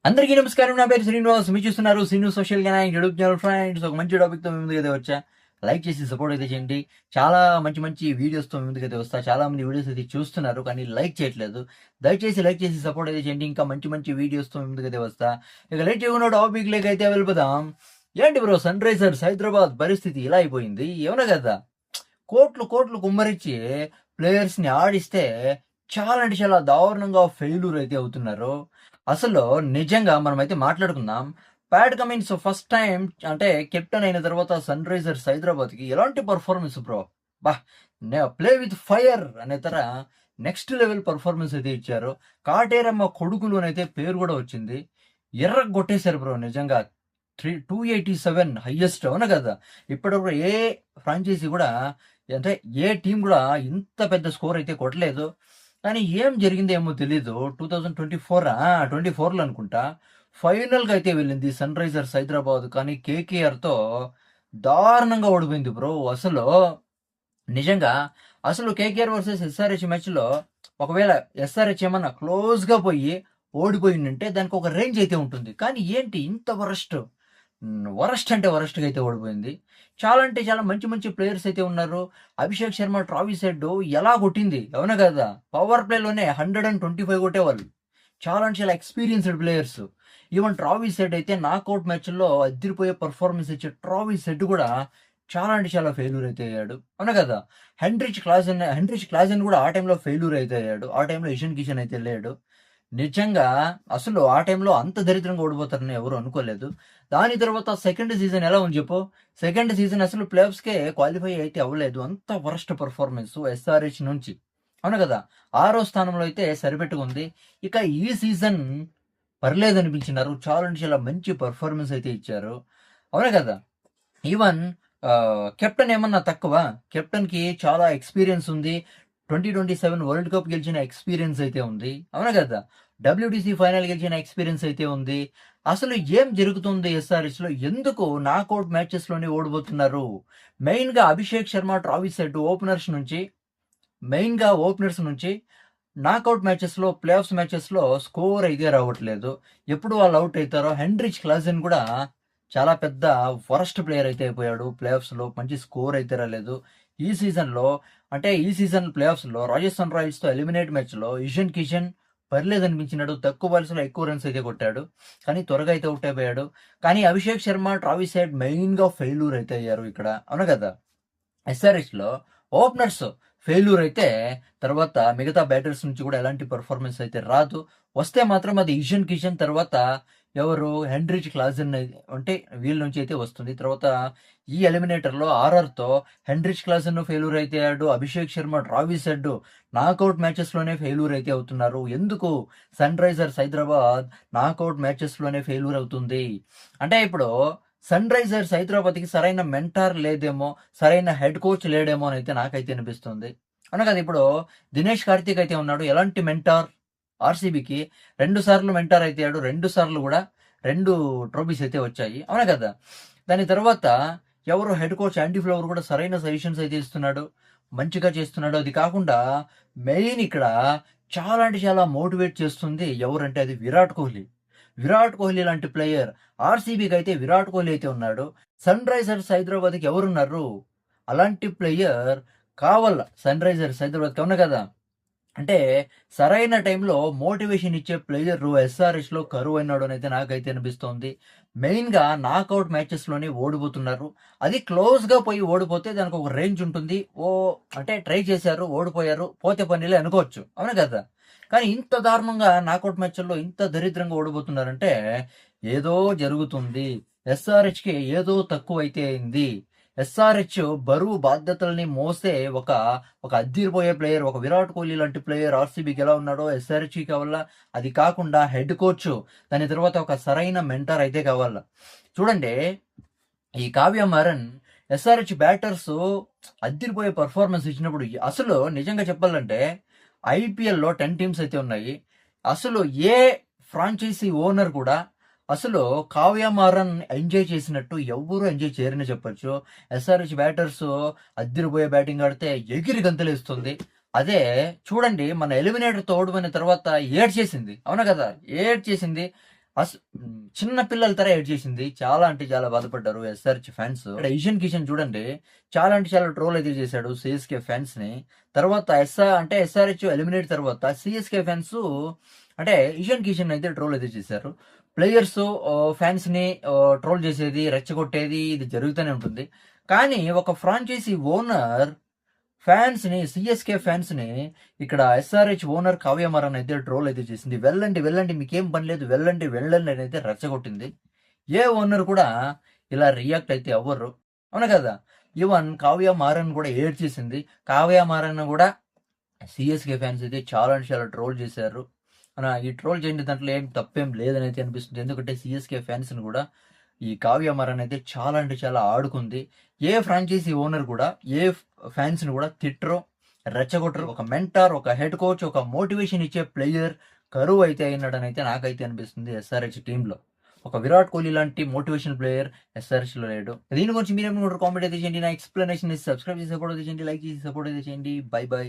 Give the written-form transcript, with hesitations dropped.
అందరికీ నమస్కారం. నా పేరు శ్రీనివాస్. మీరు చూస్తున్నారు Srinu social gang YouTube channel. Friends, ఒక మంచి టాపిక్తో మీ ముందుకైతే వచ్చా. లైక్ చేసి సపోర్ట్ అయితే చేయండి. చాలా మంచి మంచి వీడియోస్తో మీ ముందుకైతే వస్తా. చాలా మంది వీడియోస్ అయితే చూస్తున్నారు కానీ లైక్ చేయట్లేదు. దయచేసి లైక్ చేసి సపోర్ట్ అయితే చేయండి. ఇంకా మంచి మంచి వీడియోస్తో మీ ముందుకైతే వస్తా. ఇక లేట్ చేయకుండా టాపిక్ లేక అయితే వెళ్ళిపోదాం. ఏంటి బ్రో, సన్ రైజర్స్ హైదరాబాద్ పరిస్థితి ఇలా అయిపోయింది? ఏమన్నా కదా, కోట్లు కోట్లు కుమ్మరించి ప్లేయర్స్ని ఆడిస్తే చాలా అంటే చాలా దారుణంగా ఫెయిల్యూర్ అయితే అవుతున్నారు. అసలు నిజంగా మనమైతే మాట్లాడుకుందాం. ప్యాట్ కమిన్స్ ఫస్ట్ టైం అంటే కెప్టెన్ అయిన తర్వాత సన్ రైజర్స్ హైదరాబాద్కి ఎలాంటి పర్ఫార్మెన్స్ బ్రో, బా, ప్లే విత్ ఫైర్ అనే తర నెక్స్ట్ లెవెల్ పర్ఫార్మెన్స్ అయితే ఇచ్చారు. కాటేరమ్మ కొడుకులు అయితే పేరు కూడా వచ్చింది. ఎర్ర కొట్టేశారు బ్రో నిజంగా. 287 హైయెస్ట్, అవునా కదా? ఇప్పటివరకు ఏ ఫ్రాంచైజీ కూడా, అంటే ఏ టీం కూడా ఇంత పెద్ద స్కోర్ అయితే కొట్టలేదు. కానీ ఏం జరిగిందో ఏమో తెలీదు. 2024లో అనుకుంటా ఫైనల్గా అయితే వెళ్ళింది సన్ రైజర్స్ హైదరాబాద్. కానీ కేకేఆర్తో దారుణంగా ఓడిపోయింది బ్రో. అసలు నిజంగా అసలు కేకేఆర్ వర్సెస్ ఎస్ఆర్హెచ్ మ్యాచ్లో ఒకవేళ ఎస్ఆర్హెచ్ ఏమన్నా క్లోజ్గా పోయి ఓడిపోయిందంటే దానికి ఒక రేంజ్ అయితే ఉంటుంది. కానీ ఏంటి ఇంత వరస్ట్, వరస్ట్ అంటే వరస్ట్గా అయితే ఓడిపోయింది. చాలా అంటే చాలా మంచి మంచి ప్లేయర్స్ అయితే ఉన్నారు. అభిషేక్ శర్మ, ట్రావిస్ హెడ్ ఎలా కొట్టింది, అవునా కదా? పవర్ ప్లేలోనే 125 కొట్టేవాళ్ళు. చాలా అంటే చాలా experienced players. Even Travis head అయితే నాకౌట్ మ్యాచ్లో అదిరిపోయే పర్ఫార్మెన్స్ ఇచ్చే ట్రావిస్ హెడ్ కూడా చాలా అంటే చాలా ఫెయిల్యూర్ అయితే అయ్యాడు, అవునా కదా? హెన్రిచ్ క్లాజన్ కూడా ఆ టైంలో ఫెయిల్యూర్ అయితే అయ్యాడు. ఆ టైంలో ఇషన్ కిషన్ అయితే వెళ్ళాడు. నిజంగా అసలు ఆ టైంలో అంత దరిద్రంగా ఓడిపోతారని ఎవరు అనుకోలేదు. దాని తర్వాత సెకండ్ సీజన్ ఎలా ఉంది చెప్పు? సెకండ్ సీజన్ అసలు ప్లేఆఫ్స్కే క్వాలిఫై అయితే అవ్వలేదు. అంత వరస్ట్ పర్ఫార్మెన్స్ ఎస్ఆర్హెచ్ నుంచి, అవును కదా? 6వ స్థానంలో అయితే సరిపెట్టుకుంది. ఇక ఈ సీజన్ పర్లేదనిపించినారు. చాలా అంటే చాలా మంచి పర్ఫార్మెన్స్ అయితే ఇచ్చారు, అవునా కదా? ఈవెన్ కెప్టెన్ ఏమన్నా తక్కువ? కెప్టెన్కి చాలా ఎక్స్పీరియన్స్ ఉంది. 2027 వరల్డ్ కప్ గెలిచిన ఎక్స్పీరియన్స్ అయితే ఉంది, అవునా కదా? డబ్ల్యూటీసీ ఫైనల్ గెలిచిన ఎక్స్పీరియన్స్ అయితే ఉంది. అసలు ఏం జరుగుతుంది ఎస్ఆర్హెచ్లో? ఎందుకు నాకౌట్ మ్యాచెస్లోనే ఓడిపోతున్నారు? మెయిన్గా Abhishek Sharma, Travis head openers నుంచి నాకౌట్ మ్యాచెస్లో, ప్లేఆఫ్స్ మ్యాచెస్లో స్కోర్ అయితే రావట్లేదు. ఎప్పుడు వాళ్ళు అవుట్ అవుతారో. హెన్రిచ్ క్లాజన్ కూడా చాలా పెద్ద వరస్ట్ ప్లేయర్ అయితే అయిపోయాడు. ప్లేఆఫ్స్లో మంచి స్కోర్ అయితే రాలేదు. ఈ సీజన్ ప్లేఆఫ్స్లో రాజస్థాన్ రాయల్స్తో ఎలిమినేట్ మ్యాచ్లో ఇషన్ కిషన్ పర్లేదు అనిపించినాడు. తక్కువ బాల్స్లో ఎక్కువ రన్స్ అయితే కొట్టాడు, కానీ త్వరగా అయితే అవుట్ అయిపోయాడు. కానీ అభిషేక్ శర్మ, ట్రావిస్ హెడ్ మెయిన్గా ఫెయిల్యూర్ అయితే అయ్యారు ఇక్కడ, అవును కదా? ఎస్ఆర్హెచ్లో ఓపెనర్స్ ఫెయిల్యూర్ అయితే తర్వాత మిగతా బ్యాటర్స్ నుంచి కూడా ఎలాంటి పర్ఫార్మెన్స్ అయితే రాదు. వస్తే మాత్రం అది ఇషన్ కిషన్, తర్వాత ఎవరు, హెన్రిచ్ క్లాజన్ అంటే వీళ్ళ నుంచి అయితే వస్తుంది. తర్వాత ఈ ఎలిమినేటర్లో ఆర్ఆర్తో హెన్రిచ్ క్లాజన్ ఫెయిల్యూర్ అయితే అయ్యాడు. Abhishek Sharma, Travis Head knockout మ్యాచెస్లోనే ఫెయిల్యూర్ అయితే అవుతున్నారు. ఎందుకు సన్ రైజర్స్ హైదరాబాద్ నాకౌట్ మ్యాచెస్లోనే ఫెయిల్యూర్ అవుతుంది అంటే, ఇప్పుడు సన్ రైజర్స్ హైదరాబాద్కి సరైన మెంటార్ లేదేమో, సరైన హెడ్ కోచ్ లేడేమో అని అయితే నాకైతే అనిపిస్తుంది, అవునా కదా? ఇప్పుడు దినేష్ కార్తీక్ అయితే ఉన్నాడు. ఎలాంటి మెంటార్? ఆర్సీబీకి 2 సార్లు మెంటార్ అయితే అయ్యాడు. 2 సార్లు కూడా 2 ట్రోఫీస్ అయితే వచ్చాయి, అవునా కదా? దాని తర్వాత ఎవరు హెడ్ కోచ్ యాండీ ఫ్లవర్ కూడా సరైన సజెషన్స్ అయితే ఇస్తున్నాడు, మంచిగా చేస్తున్నాడు. అది కాకుండా మెయిన్ ఇక్కడ చాలా అంటే చాలా మోటివేట్ చేస్తుంది ఎవరంటే అది విరాట్ కోహ్లీ లాంటి ప్లేయర్. ఆర్సీబీకి అయితే విరాట్ కోహ్లీ అయితే ఉన్నాడు. సన్ రైజర్స్ హైదరాబాద్కి ఎవరున్నారు? అలాంటి ప్లేయర్ కావాల సన్ రైజర్స్ హైదరాబాద్కి, అవునా కదా? అంటే సరైన టైంలో మోటివేషన్ ఇచ్చే ప్లేయర్ ఎస్ఆర్హెచ్లో కరువు అయినాడు అని అయితే నాకైతే అనిపిస్తోంది. మెయిన్గా నాకౌట్ మ్యాచెస్లోనే ఓడిపోతున్నారు. అది క్లోజ్గా పోయి ఓడిపోతే దానికి ఒక రేంజ్ ఉంటుంది. అంటే ట్రై చేశారు, ఓడిపోయారు, పోతే పనిలే అనుకోవచ్చు, అవునా కదా? కానీ ఇంత దారుణంగా నాకౌట్ మ్యాచ్ల్లో ఇంత దరిద్రంగా ఓడిపోతున్నారంటే ఏదో జరుగుతుంది. ఎస్ఆర్హెచ్కి ఏదో తక్కువ అయితే అయింది. ఎస్ఆర్హెచ్ బరువు బాధ్యతల్ని మోసే ఒక ఒక అద్దిరిపోయే ప్లేయర్, ఒక విరాట్ కోహ్లీ లాంటి ప్లేయర్ ఆర్సీబీకి ఎలా ఉన్నాడో ఎస్ఆర్హెచ్కి కావాలా. అది కాకుండా హెడ్ కోచ్, దాని తర్వాత ఒక సరైన మెంటర్ అయితే కావాలా. చూడండి, ఈ కావ్య మారన్ ఎస్ఆర్హెచ్ బ్యాటర్స్ అద్దిరిపోయే పర్ఫార్మెన్స్ ఇచ్చినప్పుడు, అసలు నిజంగా చెప్పాలంటే ఐపీఎల్లో 10 టీమ్స్ అయితే ఉన్నాయి. అసలు ఏ ఫ్రాంచైజీ ఓనర్ కూడా అసలు కావ్య మారన్ ఎంజాయ్ చేసినట్టు ఎవ్వరూ ఎంజాయ్ చేయరని చెప్పొచ్చు. ఎస్ఆర్హెచ్ బ్యాటర్స్ అద్దిరిపోయే బ్యాటింగ్ ఆడితే ఎగిరి గంతులేస్తుంది. అదే చూడండి, మన ఎలిమినేటర్ ఓడిపోయిన తర్వాత ఏడ్చేసింది, అవునా కదా? ఏడ్చేసింది. చిన్న పిల్లల తర ఏడ్చేసింది. చాలా అంటే చాలా బాధపడ్డారు ఎస్ఆర్‌హెచ్ ఫాన్స్. ఇక్కడ ఇషాన్ కిషన్ చూడండి చాలా అంటే చాలా ట్రోల్ అయితే చేశాడు సీఎస్‌కే ఫాన్స్‌ని. తర్వాత ఎస్ఆర్‌హెచ్ ఎలిమినేట్ తర్వాత సీఎస్‌కే ఫాన్స్ అంటే ఇషాన్ కిషన్ అయితే ట్రోల్ అయితే చేశారు. ప్లేయర్స్ ఫాన్స్‌ని ట్రోల్ చేసేది, రెచ్చగొట్టేది ఇది జరుగుతూనే ఉంటుంది. కానీ ఒక ఫ్రాంచైజీ ఓనర్ సీఎస్‌కే ఫాన్స్‌ని ఇక్కడ ఎస్ఆర్‌హెచ్ ఓనర్ కావ్య మారన్ అయితే ట్రోల్ అయితే చేసింది. వెళ్ళండి, వెళ్ళండి మీకేం పని లేదు. వెళ్ళండి, వెళ్ళండి అని అయితే రెచ్చగొట్టింది. ఏ ఓనర్ కూడా ఇలా రియాక్ట్ అయితే అవ్వరు. అవునా కదా! ఈవెన్ కావ్య మారన్ కూడా ఏడ్చేసింది. కావ్య మారన్ కూడా సీఎస్‌కే ఫ్యాన్స్ అయితే చాలా అంటే చాలా ట్రోల్ చేశారు. ఈ ట్రోల్ చేయని దాంట్లో ఏం తప్పేం లేదని అయితే అనిపిస్తుంది. ఎందుకంటే సీఎస్‌కే ఫ్యాన్స్‌ని కూడా ఈ కావ్య మారన్ అయితే చాలా అంటే చాలా ఆడుకుంది. ఏ ఫ్రాంచైజీ ఓనర్ కూడా ఏ ఫ్యాన్స్‌ని కూడా తిట్టరు, రెచ్చగొట్టరు. ఒక మెంటార్, ఒక హెడ్ కోచ్, ఒక మోటివేషన్ ఇచ్చే ప్లేయర్ కరువైతే అయినాడని అయితే నాకైతే అనిపిస్తుంది ఎస్ఆర్‌హెచ్ టీమ్‌లో. ఒక విరాట్ కోహ్లీ లాంటి మోటివేషన్ ప్లేయర్ ఎస్ఆర్‌హెచ్‌లో లేడు. దీని గురించి మీరేమనుకుంటారు? కామెంట్ అయితే చేయండి. నా ఎక్స్‌ప్లనేషన్ సబ్స్క్రైబ్ చేసి సపోర్ట్ అయితే చేయండి. లైక్ చేసి సపోర్ట్ అయితే చేయండి. By by.